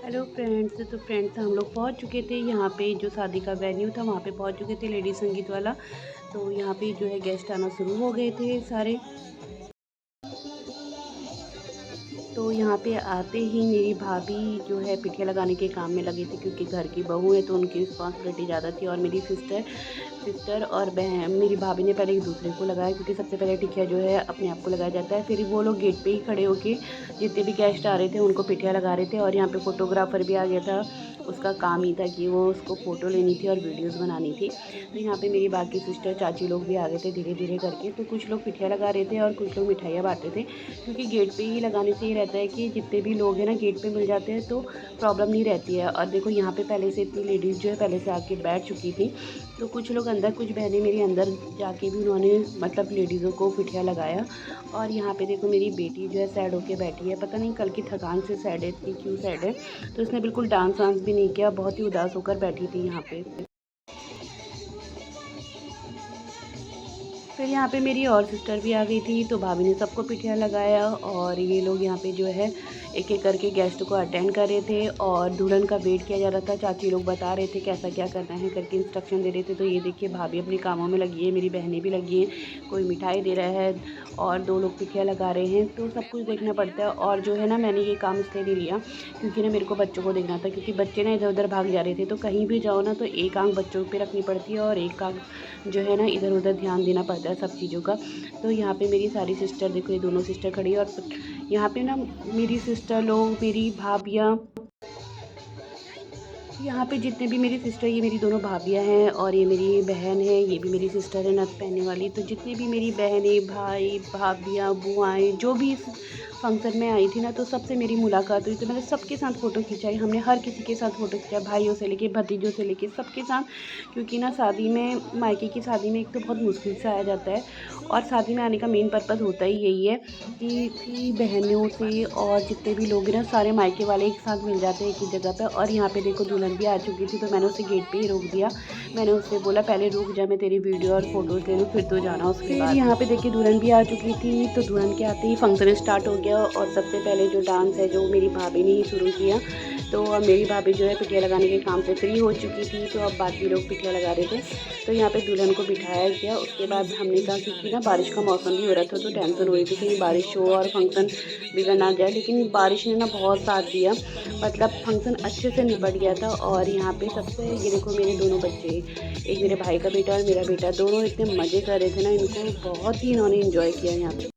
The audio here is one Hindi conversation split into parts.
Hello friends. तो फ्रेंड्स हम लोग पहुंच चुके थे यहाँ पे, जो शादी का वेन्यू था वहाँ पे पहुंच चुके थे, लेडी संगीत वाला। तो यहाँ पे जो है गेस्ट आना शुरू हो गए थे सारे। तो यहाँ पे आते ही मेरी भाभी जो है पिठिया लगाने के काम में लगी थी, क्योंकि घर की बहू है तो उनकी रिस्पॉन्सिबिलिटी ज़्यादा थी। और मेरी सिस्टर और बहन, मेरी भाभी ने पहले एक दूसरे को लगाया, क्योंकि सबसे पहले टिकिया जो है अपने आप को लगाया जाता है। फिर वो लोग गेट पे ही खड़े होके जितने भी गेस्ट आ रहे थे उनको पिठिया लगा रहे थे। और यहाँ पे फोटोग्राफर भी आ गया था, उसका काम ही था कि वो उसको फ़ोटो लेनी थी और वीडियोस बनानी थी। तो यहाँ पे मेरी बाकी सिस्टर चाची लोग भी आ गए थे धीरे धीरे करके। तो कुछ लोग पिठिया लगा रहे थे और कुछ लोग मिठाइयाँ बांट रहे थे, क्योंकि गेट पे ही लगाने से ये रहता है कि जितने भी लोग हैं ना गेट पे मिल जाते हैं, तो प्रॉब्लम नहीं रहती है। और देखो यहाँ पे पहले से इतनी लेडीज़ जो है पहले से आके बैठ चुकी थी। तो कुछ लोग अंदर, कुछ बहनें मेरी अंदर जाके भी उन्होंने मतलब लेडीज़ों को पिठिया लगाया। और यहाँ पे देखो मेरी बेटी जो है सैड होके बैठी है, पता नहीं कल की थकान से सैड है, इतनी क्यों सैड है। तो उसने बिल्कुल डांस वांस भी नहीं किया, बहुत ही उदास होकर बैठी थी यहाँ पे। फिर यहाँ पे मेरी और सिस्टर भी आ गई थी, तो भाभी ने सबको पिठिया लगाया। और ये लोग यहाँ पे जो है एक एक करके गेस्ट को अटेंड कर रहे थे और दुल्हन का वेट किया जा रहा था। चाची लोग बता रहे थे कैसा क्या करना है करके इंस्ट्रक्शन दे रहे थे। तो ये देखिए भाभी अपने कामों में लगी है, मेरी बहनें भी लगी हैं, कोई मिठाई दे रहा है और दो लोग पिठिया लगा रहे हैं। तो सब कुछ देखना पड़ता है। और जो है ना, मैंने ये काम इसलिए नहीं लिया क्योंकि ना मेरे को बच्चों को देखना था, क्योंकि बच्चे ना इधर उधर भाग जा रहे थे। तो कहीं भी जाओ ना तो एक आंख बच्चों पे रखनी पड़ती है और एक आंख जो है ना इधर उधर ध्यान देना पड़ता है सब चीज़ों का। तो यहाँ पे मेरी सारी सिस्टर, देखो ये दोनों सिस्टर खड़ी है। और यहाँ पे ना मेरी सिस्टर लोग, मेरी भाभियाँ, यहाँ पे जितने भी मेरी सिस्टर, ये मेरी दोनों भाभियाँ हैं और ये मेरी बहन है, ये भी मेरी सिस्टर है नथ पहनने वाली। तो जितने भी मेरी बहनें, भाई, भाभियाँ, बुआएँ जो भी इस फंक्शन में आई थी ना, तो सबसे मेरी मुलाकात हुई। तो मैंने सबके साथ फ़ोटो खिंचाई, हमने हर किसी के साथ फ़ोटो खिंचाया, भाइयों से लेके भतीजों से लेके सबके साथ। क्योंकि ना शादी में, मायके की शादी में एक तो बहुत मुश्किल से आया जाता है। और शादी में आने का मेन पर्पज़ होता ही यही है कि बहनों से और जितने भी लोग हैं ना सारे मायके वाले एक साथ मिल जाते हैं एक ही जगह पे। और यहाँ पे देखो दुल्हन भी आ चुकी थी, तो मैंने उसे गेट पे ही रोक दिया। मैंने उससे बोला पहले रुक जा, मैं तेरी वीडियो और फोटोज़ ले लूँ फिर तो जाना। उसके बाद यहाँ पे देखिए दुल्हन भी आ चुकी थी। तो दुल्हन के आते ही फंक्शन स्टार्ट हो गया। और सबसे पहले जो डांस है जो मेरी भाभी ने ही शुरू किया। तो अब मेरी भाभी जो है पिठिया लगाने के काम से फ्री हो चुकी थी, तो अब बाकी लोग पिठिया लगा रहे थे। तो यहाँ पे दुल्हन को बिठाया गया। उसके बाद हमने कहा, क्योंकि ना बारिश का मौसम भी हो रहा था, तो टेंशन हो रही थी कहीं बारिश हो और फंक्शन बिगड़ ना जाए। लेकिन बारिश ने ना बहुत साथ दिया, मतलब फंक्शन अच्छे से निपट गया था। और यहाँ पे सबसे, ये देखो मेरे दोनों बच्चे, एक मेरे भाई का बेटा और मेरा बेटा, दोनों इतने मज़े कर रहे थे ना, इनको बहुत ही इन्होंने इन्जॉय किया यहाँ पे।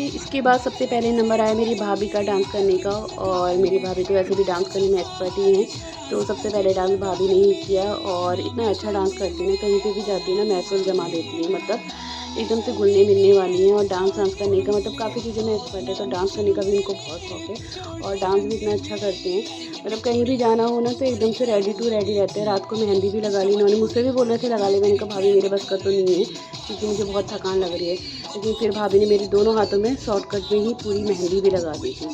इसके बाद सबसे पहले नंबर आया मेरी भाभी का डांस करने का। और मेरी भाभी तो वैसे भी डांस करने में एक्सपर्ट ही हैं। तो सबसे पहले डांस भाभी ने ही किया। और इतना अच्छा डांस करती है ना, कहीं पे भी जाती है ना महफिल जमा देती है, मतलब एकदम से घुलने मिलने वाली हैं। और डांस करने का मतलब काफ़ी चीज़ों में एक्सपर्ट है, तो डांस करने का भी इनको बहुत शौक है। और डांस भी इतना अच्छा करते हैं, मतलब कहीं भी जाना हो ना तो एकदम से रेडी टू रेडी रहते हैं। रात को मेहंदी भी लगा ली इन्होंने, मुझसे भी बोल रहे थे लगा ले, मैंने कहा भाभी मेरे बस का तो नहीं है, क्योंकि मुझे बहुत थकान लग रही है। लेकिन फिर भाभी ने मेरे दोनों हाथों में शॉर्टकट में ही पूरी मेहंदी भी लगा दी थी।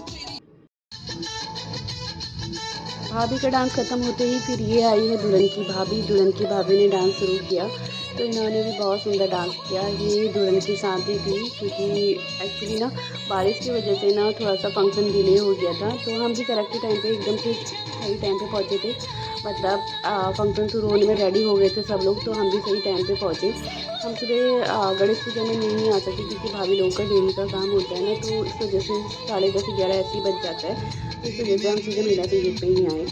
भाभी का डांस ख़त्म होते ही फिर ये आई है दुल्हन की भाभी। दुल्हन की भाभी ने डांस शुरू किया, तो इन्होंने भी बहुत सुंदर डांस किया। ये दुल्हन की शादी थी, क्योंकि एक्चुअली ना बारिश की वजह से ना थोड़ा सा फंक्शन डिले हो गया था। तो हम भी करेक्ट टाइम पे एकदम से सही टाइम पे पहुँचे थे, मतलब फंक्शन शुरू होने में रेडी हो गए थे सब लोग, तो हम भी सही टाइम पे पहुँचे। हम सुबह गणेश पूजा में नहीं आ सके, क्योंकि भाभी लोगों का डेली का काम होता है ना, तो इस वजह से 10:30-11 ऐसे ही बज जाता है। तो इस वजह से हम सीधे मीना के गेट पे ही आए।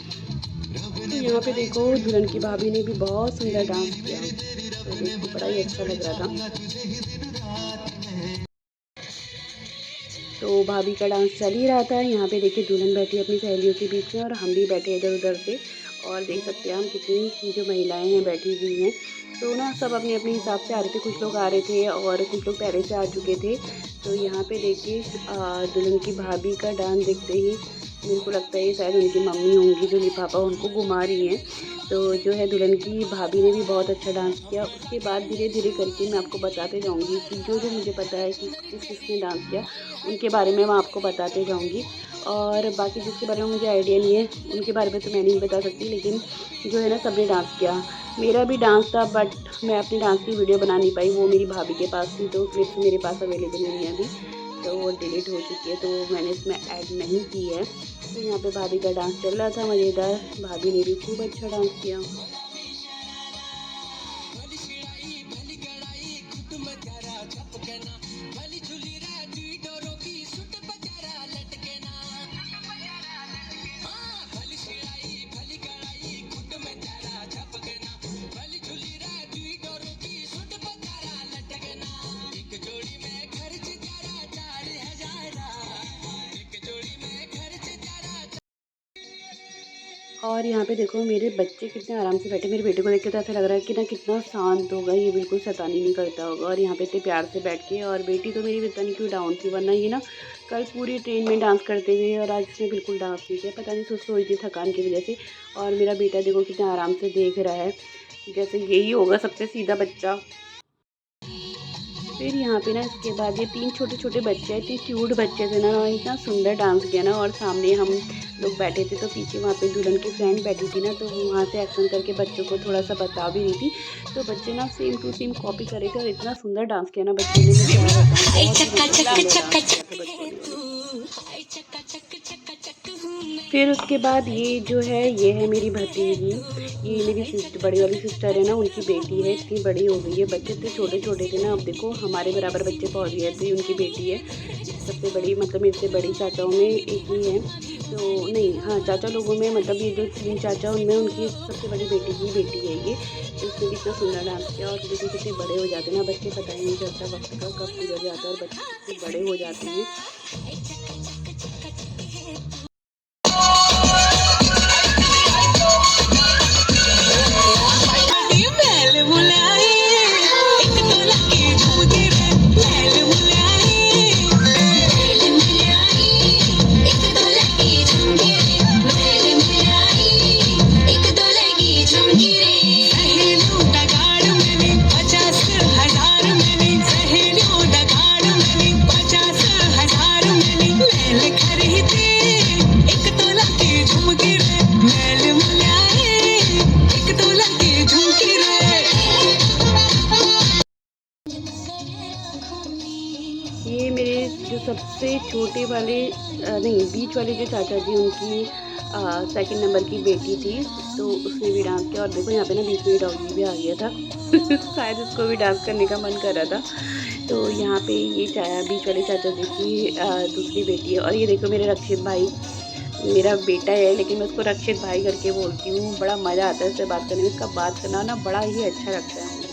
तो यहाँ पे देखो दुल्हन की भाभी ने भी बहुत सुंदर डांस किया, तो देख के बड़ा ही अच्छा लग रहा था। तो भाभी का डांस चल ही रहा था। यहाँ पे देखिए दुल्हन बैठी अपनी सहेलियों के बीच में और हम भी बैठे इधर उधर से। और देख सकते हैं हम कितनी जो महिलाएं हैं बैठी हुई हैं। तो ना सब अपने अपने हिसाब से आ रहे थे, कुछ लोग आ रहे थे और कुछ लोग पहले से आ चुके थे। तो यहाँ पे देखिए दुल्हन की भाभी का डांस देखते ही मेरे को लगता है शायद उनकी मम्मी होंगी जो लिफाफा उनको घुमा रही हैं। तो जो है दुल्हन की भाभी ने भी बहुत अच्छा डांस किया। उसके बाद धीरे धीरे करके मैं आपको बताते जाऊंगी कि जो जो मुझे पता है कि किस किसने डांस किया, उनके बारे में मैं आपको बताते जाऊंगी। और बाकी जिसके बारे में मुझे आइडिया नहीं है उनके बारे में तो मैं नहीं बता सकती, लेकिन जो है ना सबने डांस किया। मेरा भी डांस था, बट मैं अपने डांस की वीडियो बना नहीं पाई, वो मेरी भाभी के पास थी, तो क्लिप्स मेरे पास अवेलेबल नहीं है अभी। तो वो डिलीट हो चुकी है, तो मैंने इसमें ऐड नहीं की है। तो यहाँ पे भाभी का डांस चल रहा था मज़ेदार, भाभी ने भी खूब अच्छा डांस किया। और यहाँ पे देखो मेरे बच्चे कितने आराम से बैठे, मेरे बेटे को देख के तो ऐसा लग रहा है कि ना कितना शांत होगा ये, बिल्कुल शैतानी नहीं करता होगा। और यहाँ पे इतने प्यार से बैठ के, और बेटी तो मेरी पता नहीं क्यों डाउन थी, वरना ये ना कल पूरी ट्रेन में डांस करते हुए, और आज इसने बिल्कुल डांस नहीं किया, पता नहीं सुस्त हुई थी थकान की वजह से। और मेरा बेटा देखो कितना आराम से देख रहा है, जैसे यही होगा सबसे सीधा बच्चा। फिर यहाँ पे ना इसके बाद ये 3 छोटे-छोटे बच्चे हैं, इतने क्यूट बच्चे थे ना, उन्होंने इतना सुंदर डांस किया ना। और सामने हम लोग बैठे थे, तो पीछे वहाँ पे दुल्हन की फ्रेंड बैठी थी ना, तो वो वहाँ से एक्शन करके बच्चों को थोड़ा सा बता भी रही थी। तो बच्चे ना सेम टू सेम कॉपी कर रहे थे, और इतना सुंदर डांस किया ना बच्चों ने, मैं क्या बताऊँ, बहुत ही मतलब सुंदर डांस किया था बच्चों ने। फिर उसके बाद ये जो है, ये है मेरी भतीजी, ये मेरी बड़ी वाली सिस्टर है ना, उनकी बेटी है, इतनी बड़ी हो गई है। बच्चे इतने छोटे-छोटे थे ना, अब देखो हमारे बराबर बच्चे पहुँच गए थे। उनकी बेटी है सबसे बड़ी, मतलब मेरे से बड़ी चाचाओं में एक ही है, तो नहीं हाँ, चाचा लोगों में मतलब ये जो 3 चाचा उनमें उनकी सबसे बड़ी बेटी की बेटी है ये। तो उसने भी इतना सुंदर डांस किया। और देखो कितने बड़े हो जाते हैं ना बच्चे, पता ही नहीं चलता वक़्त का कब गुज़र जाता है, और बच्चे कितने बड़े हो जाते हैं। ये मेरे जो सबसे छोटे वाले नहीं बीच वाले जो चाचा जी, उनकी सेकंड नंबर की बेटी थी, तो उसने भी डांस किया। और देखो यहाँ पे ना बीच में डॉगी भी आ गया था शायद उसको भी डांस करने का मन कर रहा था। तो यहाँ पे ये बीच वाले चाचा जी की दूसरी बेटी है। और ये देखो मेरे रक्षित भाई, मेरा बेटा है लेकिन मैं उसको रक्षित भाई करके बोलती हूँ। बड़ा मज़ा आता है उससे बात करने में, इसका बात करना ना बड़ा ही अच्छा लगता है मुझे।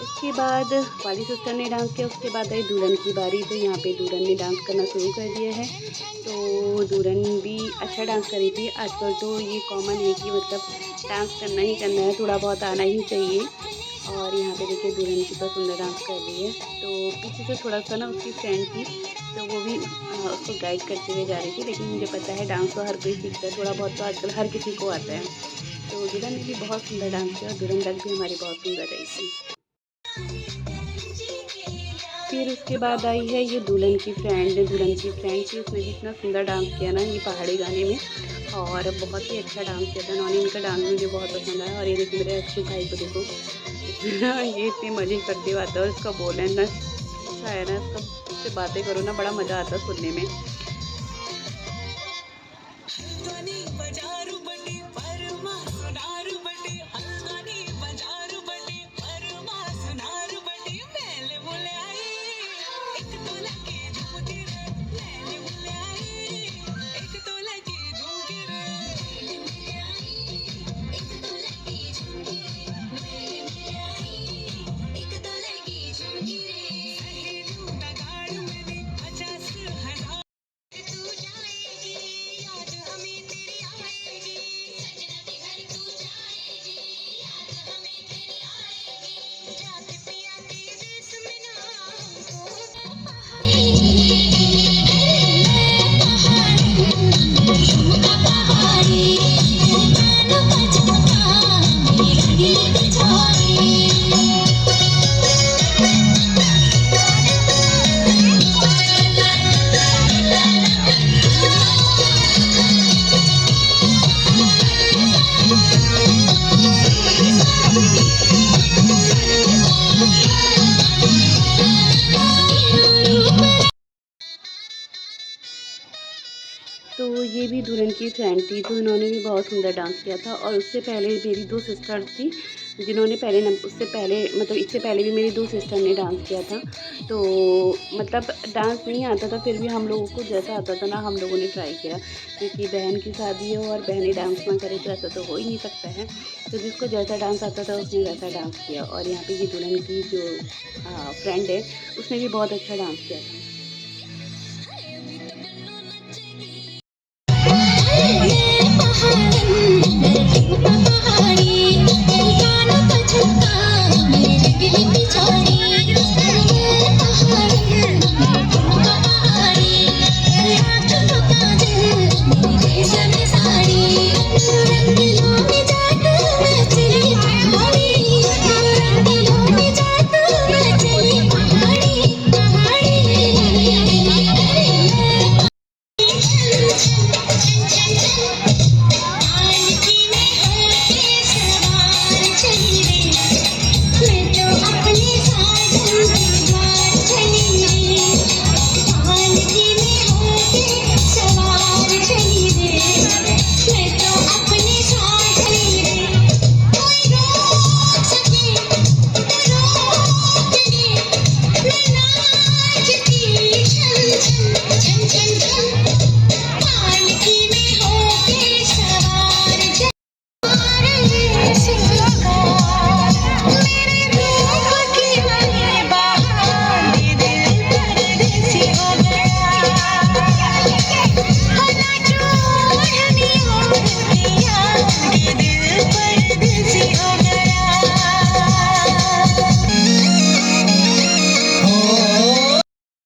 उसके बाद वाली सिस्टर ने डांस किया, उसके बाद आई दुल्हन की बारी। तो यहाँ पे दुल्हन ने डांस करना शुरू कर दिया है, तो दुल्हन भी अच्छा डांस कर रही थी। आजकल तो ये कॉमन है कि मतलब डांस करना ही करना है, थोड़ा बहुत आना ही चाहिए। और यहाँ पे देखिए दुल्हन कितना सुंदर डांस कर रही है। तो पीछे से थोड़ा सा ना उसकी फ्रेंड थी, तो वो भी उसको गाइड करते हुए जा रही थी। लेकिन मुझे पता है डांस तो हर कोई सीखता है, थोड़ा बहुत तो आजकल हर किसी को आता है। तो दुल्हन ने भी बहुत सुंदर डांस किया, और दुल्हन तक भी हमारी बहुत सुंदर रही थी। फिर उसके बाद आई है ये दुल्हन की फ्रेंड थी, उसने भी इतना सुंदर डांस किया ना ये पहाड़ी गाने में, और बहुत ही अच्छा डांस किया था उन्होंने। इनका डांस मुझे बहुत पसंद आया। और ये देखो मेरे अक्षय भाई को देखो ये इतने मज़े करते हुए आता है, और इसका बोलना इतना अच्छा है ना, इससे बातें करो ना बड़ा मज़ा आता है सुनने में। मेरी फ्रेंड थी तो इन्होंने भी बहुत सुंदर डांस किया था। और उससे पहले मेरी 2 सिस्टर थी जिन्होंने उससे पहले मतलब इससे पहले भी मेरी 2 सिस्टर ने डांस किया था। तो मतलब डांस नहीं आता था, फिर भी हम लोगों को जैसा आता था ना हम लोगों ने ट्राई किया, क्योंकि बहन की शादी हो और बहनें डांस ना करे तो ऐसा तो हो ही नहीं सकता है। तो जिसको जैसा डांस आता था उसने वैसा डांस किया। और यहाँ पे ये दुल्हन की जो फ्रेंड है उसने भी बहुत अच्छा डांस किया था।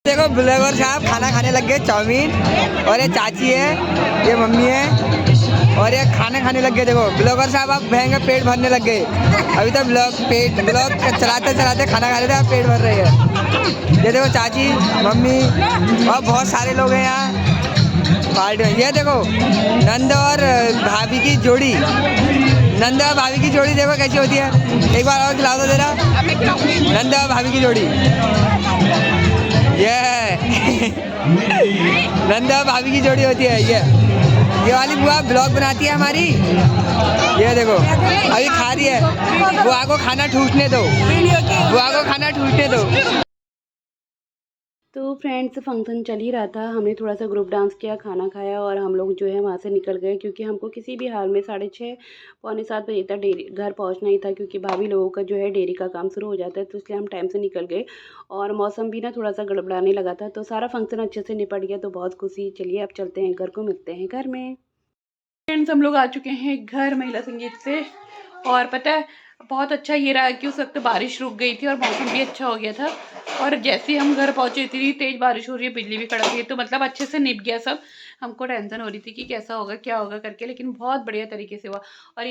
देखो ब्लॉगर साहब खाना खाने लग गए, चाउमीन। और ये चाची है, ये मम्मी है, और ये खाना खाने लग गए। देखो ब्लॉगर साहब आप भयंकर पेट भरने लग गए। अभी तो ब्लॉग चलाते चलाते खाना खा रहे थे, आप पेट भर रहे हैं। ये देखो चाची, मम्मी और बहुत सारे लोग हैं यहाँ पार्टी में। ये देखो नंद और भाभी की जोड़ी, नंद और भाभी की जोड़ी देखो कैसी होती है। एक बार और खिला दो जरा, नंद और भाभी की जोड़ी। ये नंदा भाभी की जोड़ी होती है। ये वाली बुआ ब्लॉग बनाती है हमारी। ये देखो अभी खा रही है, बुआ को खाना ठूसने दो, बुआ को खाना ठूसने दो। तो फ्रेंड्स फंक्शन चल ही रहा था, हमने थोड़ा सा ग्रुप डांस किया, खाना खाया और हम लोग जो है वहाँ से निकल गए, क्योंकि हमको किसी भी हाल में 6:30 पौने 7 बजे तक डेरी घर पहुँचना ही था, क्योंकि भाभी लोगों का जो है डेयरी का काम शुरू हो जाता है। तो इसलिए हम टाइम से निकल गए। और मौसम भी ना थोड़ा सा गड़बड़ाने लगा था, तो सारा फंक्शन अच्छे से निपट गया, तो बहुत खुशी। चलिए अब चलते हैं घर को, मिलते हैं घर में। फ्रेंड्स हम लोग आ चुके हैं घर महिला संगीत से। और पता है बहुत अच्छा ये रहा कि उस वक्त बारिश रुक गई थी और मौसम भी अच्छा हो गया था। और जैसे ही हम घर पहुंचे इतनी तेज बारिश हो रही है, बिजली भी कड़क रही है, तो मतलब अच्छे से निप गया सब। हमको टेंशन हो रही थी कि कैसा होगा क्या होगा करके, लेकिन बहुत बढ़िया तरीके से हुआ। और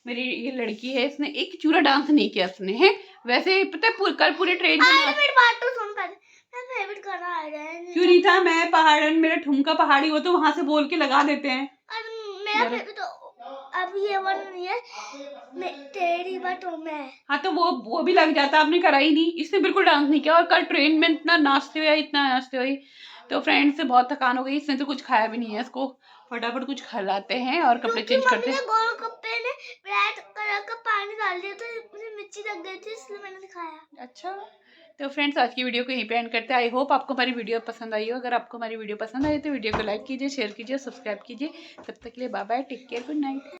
मेरी ये लड़की है, इसने एक चूरा डांस नहीं किया इसने है। वैसे पता है कल पूरे ट्रेन क्यों नहीं था। मैं पहाड़न, मेरा ठुमका पहाड़ी हो तो वहां से बोल के लगा देते हैं। अब ये वन है तेरी बातों में। हाँ तो वो भी लग जाता, आपने करा ही नहीं। इसने बिल्कुल डांस नहीं किया और कल ट्रेन में इतना नाचते हुए तो फ्रेंड से बहुत थकान हो गई। इसने तो कुछ खाया भी नहीं है। इसको फटाफट कुछ खिलाते हैं और कपड़े चेंज करते हैं। गोलगप्पे ने रेड कलर का पानी डाल दिया तो मुझे मिर्ची लग गई थी, इसलिए मैंने दिखाया। अच्छा तो फ्रेंड्स आज की वीडियो को यहीं पे एंड करते हैं। आई होप आपको हमारी वीडियो पसंद आई हो। अगर आपको हमारी वीडियो पसंद आई तो वीडियो को लाइक कीजिए, शेयर कीजिए, सब्सक्राइब कीजिए। तब तक के लिए bye bye, take care, good night.